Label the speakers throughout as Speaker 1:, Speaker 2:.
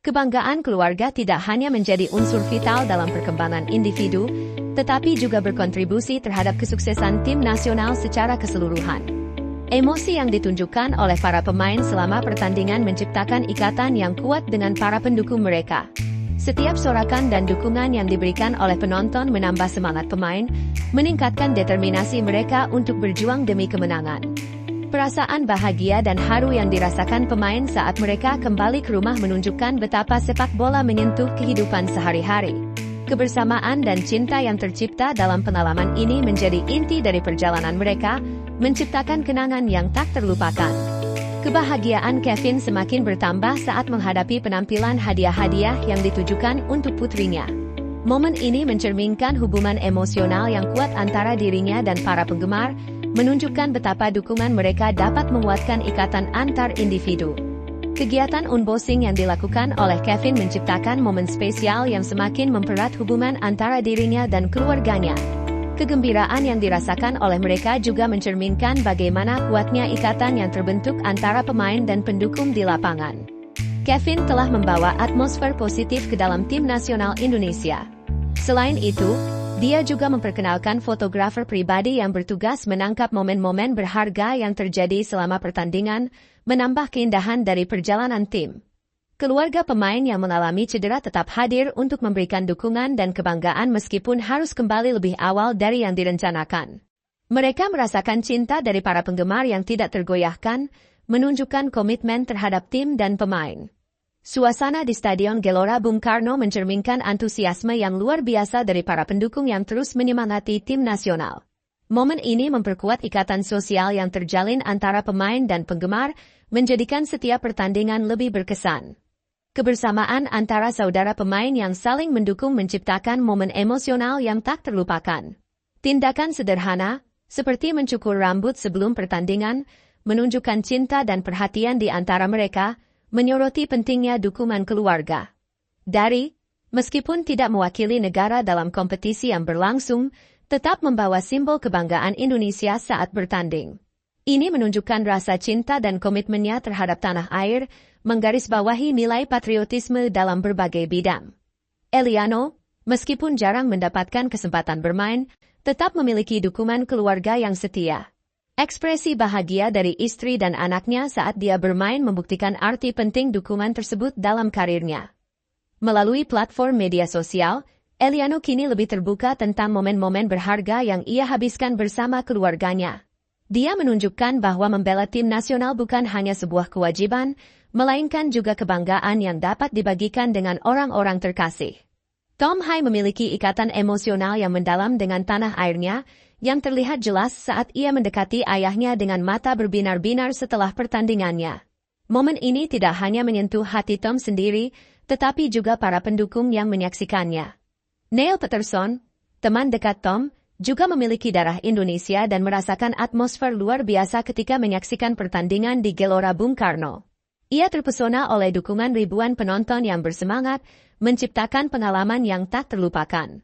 Speaker 1: Kebanggaan keluarga tidak hanya menjadi unsur vital dalam perkembangan individu, tetapi juga berkontribusi terhadap kesuksesan tim nasional secara keseluruhan. Emosi yang ditunjukkan oleh para pemain selama pertandingan menciptakan ikatan yang kuat dengan para pendukung mereka. Setiap sorakan dan dukungan yang diberikan oleh penonton menambah semangat pemain, meningkatkan determinasi mereka untuk berjuang demi kemenangan. Perasaan bahagia dan haru yang dirasakan pemain saat mereka kembali ke rumah menunjukkan betapa sepak bola menyentuh kehidupan sehari-hari. Kebersamaan dan cinta yang tercipta dalam pengalaman ini menjadi inti dari perjalanan mereka, menciptakan kenangan yang tak terlupakan. Kebahagiaan Kevin semakin bertambah saat menghadapi penampilan hadiah-hadiah yang ditujukan untuk putrinya. Momen ini mencerminkan hubungan emosional yang kuat antara dirinya dan para penggemar, menunjukkan betapa dukungan mereka dapat menguatkan ikatan antar individu. Kegiatan unboxing yang dilakukan oleh Kevin menciptakan momen spesial yang semakin mempererat hubungan antara dirinya dan keluarganya. Kegembiraan yang dirasakan oleh mereka juga mencerminkan bagaimana kuatnya ikatan yang terbentuk antara pemain dan pendukung di lapangan. Kevin telah membawa atmosfer positif ke dalam tim nasional Indonesia. Selain itu, dia juga memperkenalkan fotografer pribadi yang bertugas menangkap momen-momen berharga yang terjadi selama pertandingan, menambah keindahan dari perjalanan tim. Keluarga pemain yang mengalami cedera tetap hadir untuk memberikan dukungan dan kebanggaan meskipun harus kembali lebih awal dari yang direncanakan. Mereka merasakan cinta dari para penggemar yang tidak tergoyahkan, menunjukkan komitmen terhadap tim dan pemain. Suasana di Stadion Gelora Bung Karno mencerminkan antusiasme yang luar biasa dari para pendukung yang terus menyemangati tim nasional. Momen ini memperkuat ikatan sosial yang terjalin antara pemain dan penggemar, menjadikan setiap pertandingan lebih berkesan. Kebersamaan antara saudara pemain yang saling mendukung menciptakan momen emosional yang tak terlupakan. Tindakan sederhana, seperti mencukur rambut sebelum pertandingan, menunjukkan cinta dan perhatian di antara mereka, menyoroti pentingnya dukungan keluarga. Meskipun tidak mewakili negara dalam kompetisi yang berlangsung, tetap membawa simbol kebanggaan Indonesia saat bertanding. Ini menunjukkan rasa cinta dan komitmennya terhadap tanah air, menggarisbawahi nilai patriotisme dalam berbagai bidang. Eliano, meskipun jarang mendapatkan kesempatan bermain, tetap memiliki dukungan keluarga yang setia. Ekspresi bahagia dari istri dan anaknya saat dia bermain membuktikan arti penting dukungan tersebut dalam karirnya. Melalui platform media sosial, Eliano kini lebih terbuka tentang momen-momen berharga yang ia habiskan bersama keluarganya. Dia menunjukkan bahwa membela tim nasional bukan hanya sebuah kewajiban, melainkan juga kebanggaan yang dapat dibagikan dengan orang-orang terkasih. Tom Hai memiliki ikatan emosional yang mendalam dengan tanah airnya, yang terlihat jelas saat ia mendekati ayahnya dengan mata berbinar-binar setelah pertandingannya. Momen ini tidak hanya menyentuh hati Tom sendiri, tetapi juga para pendukung yang menyaksikannya. Neil Peterson, teman dekat Tom, juga memiliki darah Indonesia dan merasakan atmosfer luar biasa ketika menyaksikan pertandingan di Gelora Bung Karno. Ia terpesona oleh dukungan ribuan penonton yang bersemangat, menciptakan pengalaman yang tak terlupakan.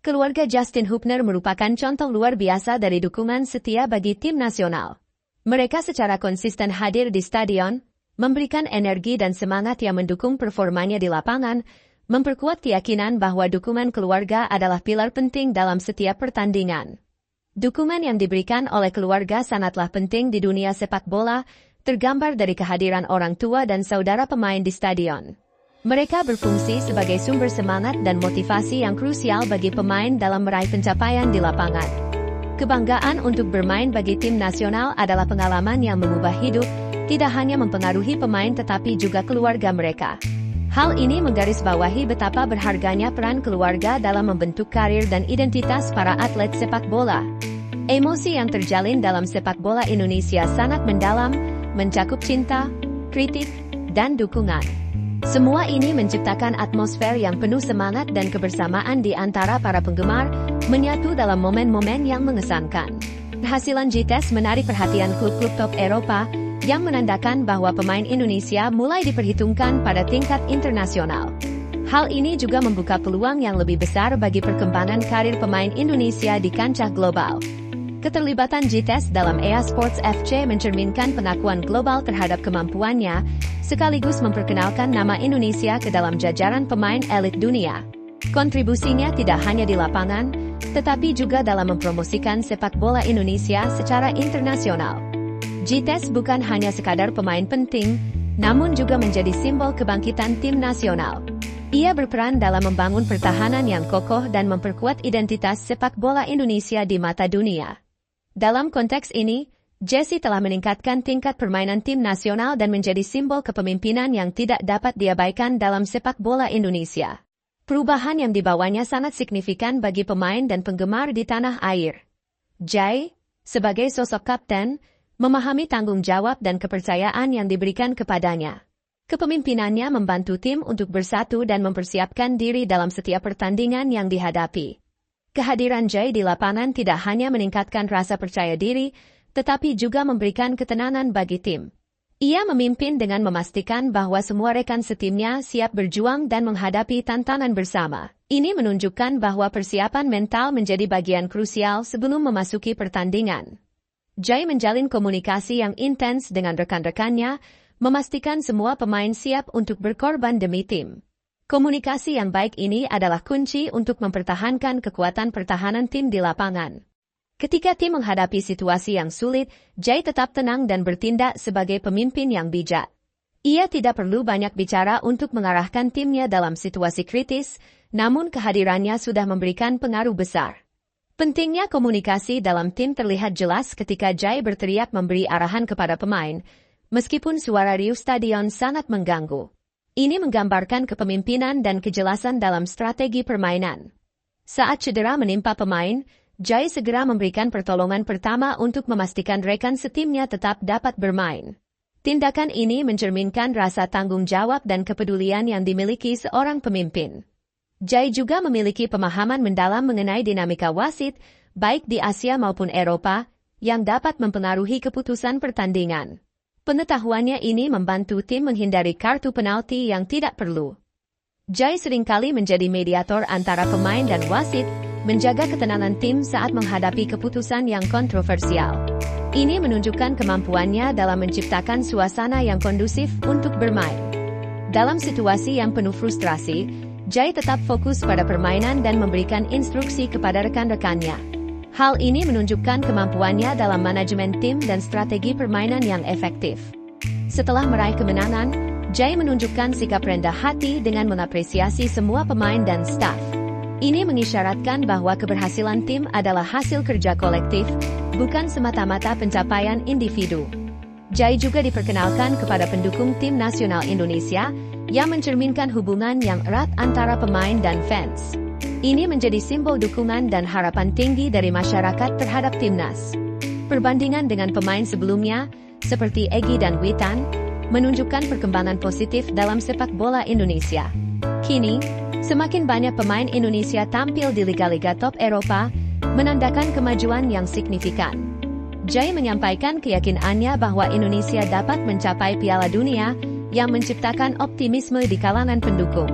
Speaker 1: Keluarga Justin Hubner merupakan contoh luar biasa dari dukungan setia bagi tim nasional. Mereka secara konsisten hadir di stadion, memberikan energi dan semangat yang mendukung performanya di lapangan, memperkuat keyakinan bahwa dukungan keluarga adalah pilar penting dalam setiap pertandingan. Dukungan yang diberikan oleh keluarga sangatlah penting di dunia sepak bola, tergambar dari kehadiran orang tua dan saudara pemain di stadion. Mereka berfungsi sebagai sumber semangat dan motivasi yang krusial bagi pemain dalam meraih pencapaian di lapangan. Kebanggaan untuk bermain bagi tim nasional adalah pengalaman yang mengubah hidup, tidak hanya mempengaruhi pemain tetapi juga keluarga mereka. Hal ini menggarisbawahi betapa berharganya peran keluarga dalam membentuk karir dan identitas para atlet sepak bola. Emosi yang terjalin dalam sepak bola Indonesia sangat mendalam, mencakup cinta, kritik, dan dukungan. Semua ini menciptakan atmosfer yang penuh semangat dan kebersamaan di antara para penggemar, menyatu dalam momen-momen yang mengesankan. Hasilan G-Test menarik perhatian klub-klub top Eropa, yang menandakan bahwa pemain Indonesia mulai diperhitungkan pada tingkat internasional. Hal ini juga membuka peluang yang lebih besar bagi perkembangan karir pemain Indonesia di kancah global. Keterlibatan Jites dalam EA Sports FC mencerminkan pengakuan global terhadap kemampuannya, sekaligus memperkenalkan nama Indonesia ke dalam jajaran pemain elit dunia. Kontribusinya tidak hanya di lapangan, tetapi juga dalam mempromosikan sepak bola Indonesia secara internasional. Jites bukan hanya sekadar pemain penting, namun juga menjadi simbol kebangkitan tim nasional. Ia berperan dalam membangun pertahanan yang kokoh dan memperkuat identitas sepak bola Indonesia di mata dunia. Dalam konteks ini, Jesse telah meningkatkan tingkat permainan tim nasional dan menjadi simbol kepemimpinan yang tidak dapat diabaikan dalam sepak bola Indonesia. Perubahan yang dibawanya sangat signifikan bagi pemain dan penggemar di tanah air. Jai, sebagai sosok kapten, memahami tanggung jawab dan kepercayaan yang diberikan kepadanya. Kepemimpinannya membantu tim untuk bersatu dan mempersiapkan diri dalam setiap pertandingan yang dihadapi. Kehadiran Jai di lapangan tidak hanya meningkatkan rasa percaya diri, tetapi juga memberikan ketenangan bagi tim. Ia memimpin dengan memastikan bahwa semua rekan setimnya siap berjuang dan menghadapi tantangan bersama. Ini menunjukkan bahwa persiapan mental menjadi bagian krusial sebelum memasuki pertandingan. Jai menjalin komunikasi yang intens dengan rekan-rekannya, memastikan semua pemain siap untuk berkorban demi tim. Komunikasi yang baik ini adalah kunci untuk mempertahankan kekuatan pertahanan tim di lapangan. Ketika tim menghadapi situasi yang sulit, Jai tetap tenang dan bertindak sebagai pemimpin yang bijak. Ia tidak perlu banyak bicara untuk mengarahkan timnya dalam situasi kritis, namun kehadirannya sudah memberikan pengaruh besar. Pentingnya komunikasi dalam tim terlihat jelas ketika Jai berteriak memberi arahan kepada pemain, meskipun suara riuh stadion sangat mengganggu. Ini menggambarkan kepemimpinan dan kejelasan dalam strategi permainan. Saat cedera menimpa pemain, Jai segera memberikan pertolongan pertama untuk memastikan rekan setimnya tetap dapat bermain. Tindakan ini mencerminkan rasa tanggung jawab dan kepedulian yang dimiliki seorang pemimpin. Jai juga memiliki pemahaman mendalam mengenai dinamika wasit, baik di Asia maupun Eropa, yang dapat mempengaruhi keputusan pertandingan. Pengetahuannya ini membantu tim menghindari kartu penalti yang tidak perlu. Jai seringkali menjadi mediator antara pemain dan wasit, menjaga ketenangan tim saat menghadapi keputusan yang kontroversial. Ini menunjukkan kemampuannya dalam menciptakan suasana yang kondusif untuk bermain. Dalam situasi yang penuh frustrasi, Jai tetap fokus pada permainan dan memberikan instruksi kepada rekan-rekannya. Hal ini menunjukkan kemampuannya dalam manajemen tim dan strategi permainan yang efektif. Setelah meraih kemenangan, Jai menunjukkan sikap rendah hati dengan mengapresiasi semua pemain dan staf. Ini mengisyaratkan bahwa keberhasilan tim adalah hasil kerja kolektif, bukan semata-mata pencapaian individu. Jai juga diperkenalkan kepada pendukung tim nasional Indonesia, yang mencerminkan hubungan yang erat antara pemain dan fans. Ini menjadi simbol dukungan dan harapan tinggi dari masyarakat terhadap timnas. Perbandingan dengan pemain sebelumnya, seperti Egy dan Witan, menunjukkan perkembangan positif dalam sepak bola Indonesia. Kini, semakin banyak pemain Indonesia tampil di liga-liga top Eropa, menandakan kemajuan yang signifikan. Jai menyampaikan keyakinannya bahwa Indonesia dapat mencapai Piala Dunia, yang menciptakan optimisme di kalangan pendukung.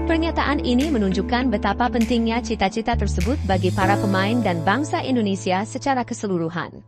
Speaker 1: Pernyataan ini menunjukkan betapa pentingnya cita-cita tersebut bagi para pemain dan bangsa Indonesia secara keseluruhan.